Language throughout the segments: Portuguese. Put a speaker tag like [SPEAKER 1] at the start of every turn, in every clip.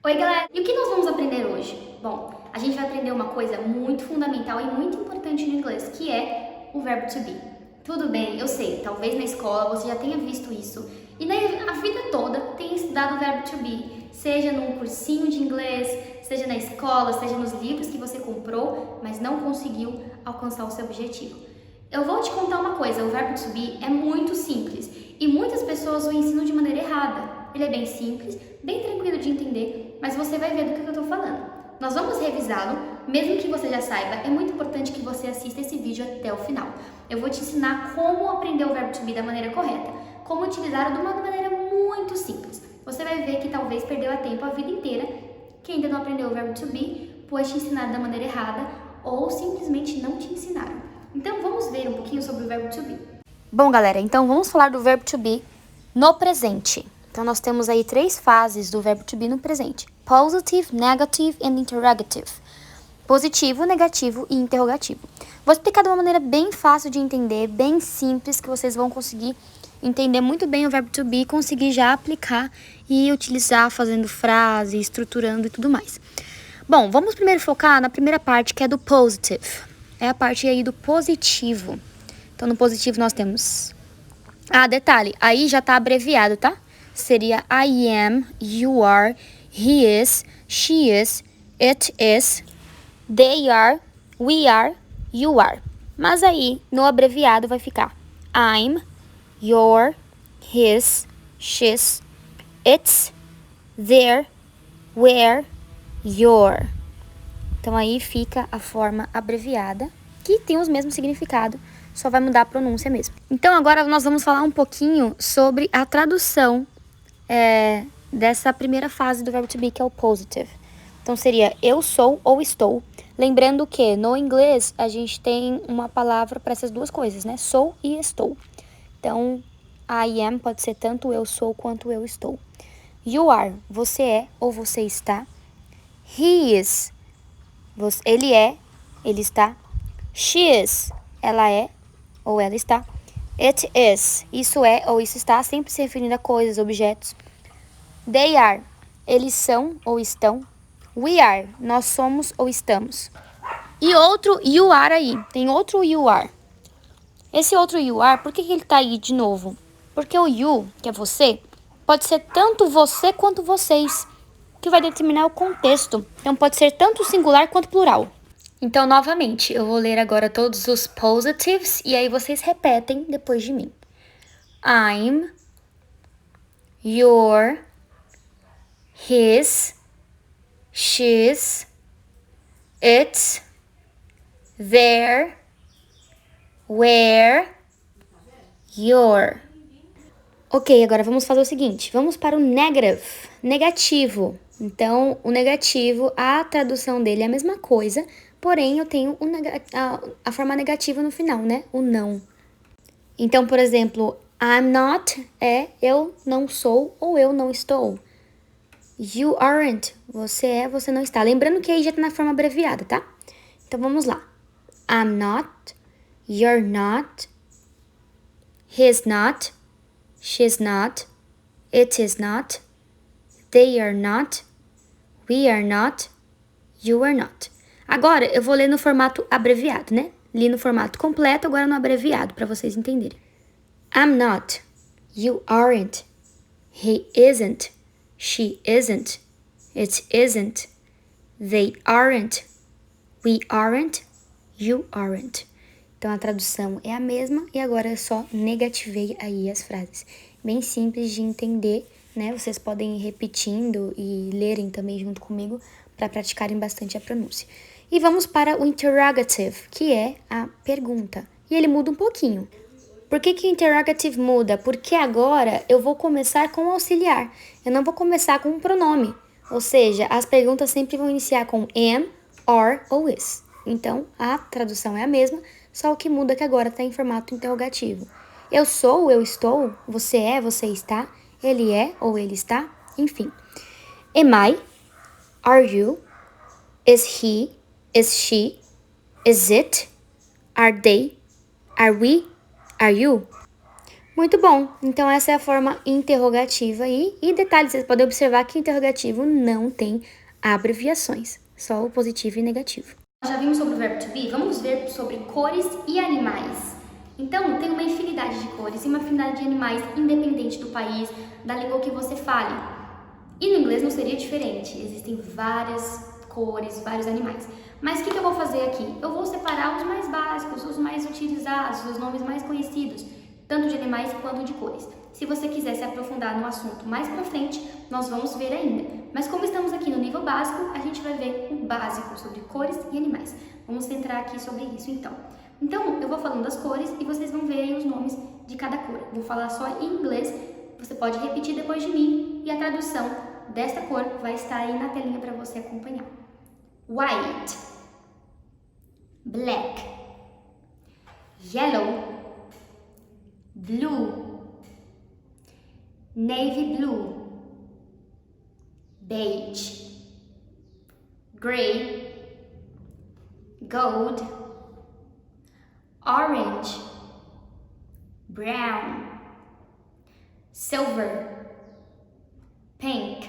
[SPEAKER 1] Oi galera, e o que nós vamos aprender hoje? Bom, a gente vai aprender uma coisa muito fundamental e muito importante no inglês, que é o verbo to be. Tudo bem, eu sei, talvez na escola você já tenha visto isso e a vida toda tenha estudado o verbo to be, seja num cursinho de inglês, seja na escola, seja nos livros que você comprou, mas não conseguiu alcançar o seu objetivo. Eu vou te contar uma coisa, o verbo to be é muito simples e muitas pessoas o ensinam de maneira errada. Ele é bem simples, bem tranquilo de entender, mas você vai ver do que eu estou falando. Nós vamos revisá-lo, mesmo que você já saiba, é muito importante que você assista esse vídeo até o final. Eu vou te ensinar como aprender o verbo to be da maneira correta, como utilizá-lo de uma maneira muito simples. Você vai ver que talvez perdeu a tempo a vida inteira, que ainda não aprendeu o verbo to be, pois te ensinaram da maneira errada ou simplesmente não te ensinaram. Então vamos ver um pouquinho sobre o verbo to be.
[SPEAKER 2] Bom, galera, então vamos falar do verbo to be no presente. Então, nós temos aí 3 fases do verbo to be no presente. Positive, negative and interrogative. Positivo, negativo e interrogativo. Vou explicar de uma maneira bem fácil de entender, bem simples, que vocês vão conseguir entender muito bem o verbo to be, conseguir já aplicar e utilizar fazendo frase, estruturando e tudo mais. Bom, vamos primeiro focar na primeira parte, que é do positive. É a parte aí do positivo. Então, no positivo nós temos... detalhe, aí já tá abreviado, tá? Seria I am, you are, he is, she is, it is, they are, we are, you are. Mas aí, no abreviado, vai ficar I'm, your, his, she's, it's, their, where, your. Então aí fica a forma abreviada, que tem os mesmos significados, só vai mudar a pronúncia mesmo. Então agora nós vamos falar um pouquinho sobre a tradução dessa primeira fase do verbo to be, que é o positive. Então seria eu sou ou estou. Lembrando que no inglês a gente tem uma palavra para essas duas coisas, né? Sou e estou. Então I am pode ser tanto eu sou quanto eu estou. You are, você é ou você está. He is, ele é, ele está. She is, ela é ou ela está. It is, isso é ou isso está, sempre se referindo a coisas, objetos. They are, eles são ou estão. We are, nós somos ou estamos. E outro you are aí, tem outro you are. Esse outro you are, por que ele tá aí de novo? Porque o you, que é você, pode ser tanto você quanto vocês, que vai determinar o contexto. Então pode ser tanto singular quanto plural. Então, novamente, eu vou ler agora todos os positives e aí vocês repetem depois de mim. I'm, your, his, she's, it's, their, where, your. Ok, agora vamos fazer o seguinte, vamos para o negative, negativo. Então, o negativo, a tradução dele é a mesma coisa, porém eu tenho a forma negativa no final, né? O não. Então, por exemplo, I'm not é eu não sou ou eu não estou. You aren't, você é, você não está. Lembrando que aí já tá na forma abreviada, tá? Então, vamos lá. I'm not, you're not, he's not, she's not, it is not, they are not, we are not, you are not. Agora, eu vou ler no formato abreviado, né? Li no formato completo, agora no abreviado, para vocês entenderem. I'm not, you aren't, he isn't, she isn't, it isn't, they aren't, we aren't, you aren't. Então, a tradução é a mesma e agora eu só negativei aí as frases. Bem simples de entender, né? Vocês podem ir repetindo e lerem também junto comigo para praticarem bastante a pronúncia. E vamos para o interrogative, que é a pergunta. E ele muda um pouquinho. Por que o interrogative muda? Porque agora eu vou começar com o auxiliar. Eu não vou começar com um pronome. Ou seja, as perguntas sempre vão iniciar com am, are ou is. Então, a tradução é a mesma, só o que muda é que agora está em formato interrogativo. Eu sou, eu estou, você é, você está, ele é ou ele está, enfim. Am I? Are you? Is he? Is she? Is it? Are they? Are we? Are you? Muito bom. Então, essa é a forma interrogativa aí. E detalhe, vocês podem observar que o interrogativo não tem abreviações, só o positivo e negativo.
[SPEAKER 1] Já vimos sobre o verbo to be, vamos ver sobre cores e animais. Então, tem uma infinidade de cores e uma infinidade de animais, independente do país, da língua que você fale. E no inglês não seria diferente, existem várias cores, vários animais. Mas o que eu vou fazer aqui? Eu vou separar os mais básicos, os mais utilizados, os nomes mais conhecidos, tanto de animais quanto de cores. Se você quiser se aprofundar no assunto mais pra frente, nós vamos ver ainda. Mas como estamos aqui no nível básico, a gente vai ver o básico sobre cores e animais. Vamos centrar aqui sobre isso então. Então, eu vou falando das cores e vocês vão ver aí os nomes de cada cor. Vou falar só em inglês, você pode repetir depois de mim e a tradução desta cor vai estar aí na telinha para você acompanhar. White, black, yellow, blue, navy blue, beige, gray, gold, orange, brown, silver, pink,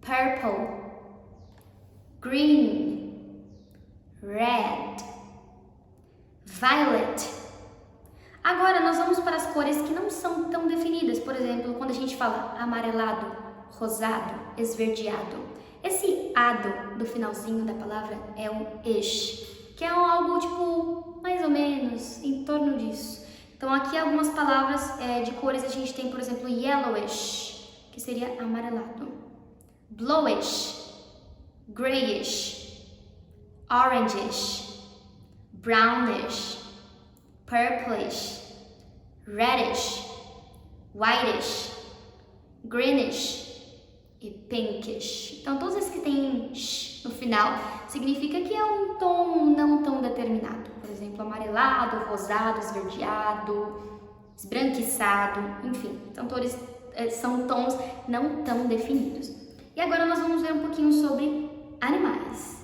[SPEAKER 1] purple, green, red, violet. Agora nós vamos para as cores que não são tão definidas, por exemplo, quando a gente fala amarelado, rosado, esverdeado. Esse ado do finalzinho da palavra é o ish, que é algo tipo mais ou menos em torno disso. Então aqui algumas palavras de cores a gente tem, por exemplo, yellowish, que seria amarelado, bluish, grayish, orangish, brownish, purplish, reddish, whitish, greenish e pinkish. Então todos esses que tem sh no final significa que é um tom não tão determinado. Por exemplo, amarelado, rosado, esverdeado, esbranquiçado, enfim. Então todos são tons não tão definidos. E agora nós vamos ver um pouquinho sobre animais.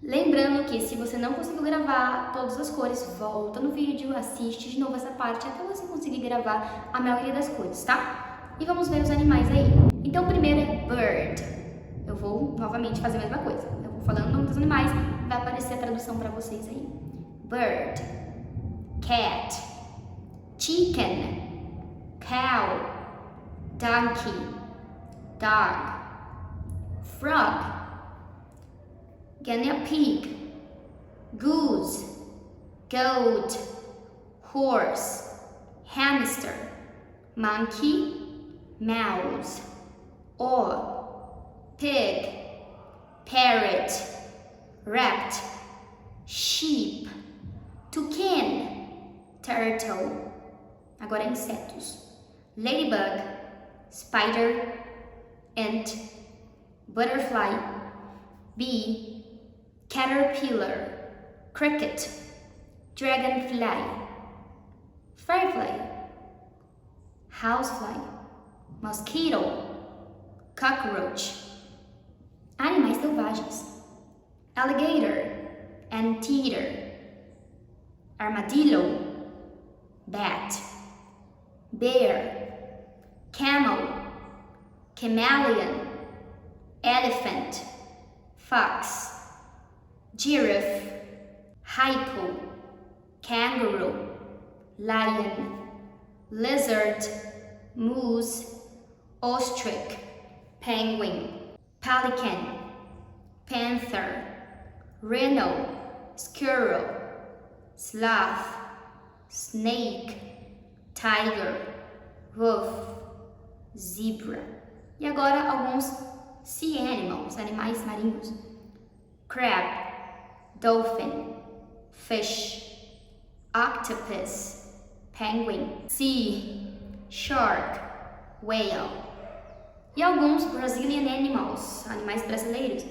[SPEAKER 1] Lembrando que se você não conseguiu gravar todas as cores, volta no vídeo, assiste de novo essa parte até você conseguir gravar a maioria das cores, tá? E vamos ver os animais aí. Então, primeiro é bird. Eu vou novamente fazer a mesma coisa. Eu vou falando o nome dos animais, vai aparecer a tradução para vocês aí. Bird, cat, chicken, cow, donkey, dog, frog, guinea pig, goose, goat, horse, hamster, monkey, mouse, owl, pig, parrot, rat, sheep, toucan, turtle. Agora insetos. Ladybug, spider, ant, butterfly, bee, caterpillar, cricket, dragonfly, firefly, housefly, mosquito, cockroach. Animais selvagens. Alligator, anteater, armadillo, bat, bear, camel, chameleon, elephant, fox, giraffe, hippo, kangaroo, lion, lizard, moose, ostrich, penguin, pelican, panther, rhino, squirrel, sloth, snake, tiger, wolf, zebra. E agora alguns sea animals, animais marinhos. Crab, dolphin, fish, octopus, penguin, sea, shark, whale. E alguns Brazilian animals, animais brasileiros.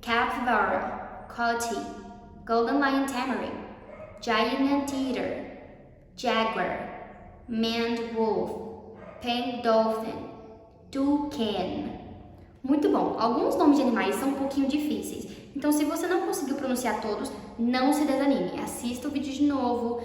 [SPEAKER 1] Capybara, coati, golden lion tamarin, giant anteater, jaguar, maned wolf, pink dolphin, toucan. Muito bom. Alguns nomes de animais são um pouquinho difíceis. Então, se você não conseguiu pronunciar todos, não se desanime. Assista o vídeo de novo,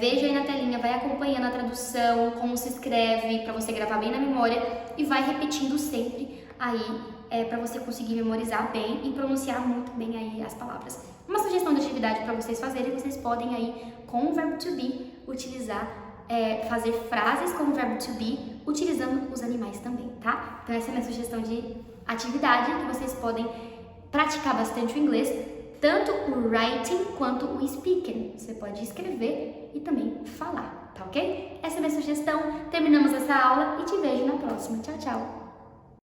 [SPEAKER 1] veja aí na telinha, vai acompanhando a tradução, como se escreve, para você gravar bem na memória e vai repetindo sempre aí para você conseguir memorizar bem e pronunciar muito bem aí as palavras. Uma sugestão de atividade para vocês fazerem, vocês podem aí com o verbo to be utilizar, fazer frases com o verbo to be utilizando os animais também, tá? Então essa é a minha sugestão de atividade que vocês podem praticar bastante o inglês, tanto o writing quanto o speaking. Você pode escrever e também falar, tá ok? Essa é a minha sugestão. Terminamos essa aula e te vejo na próxima. Tchau, tchau!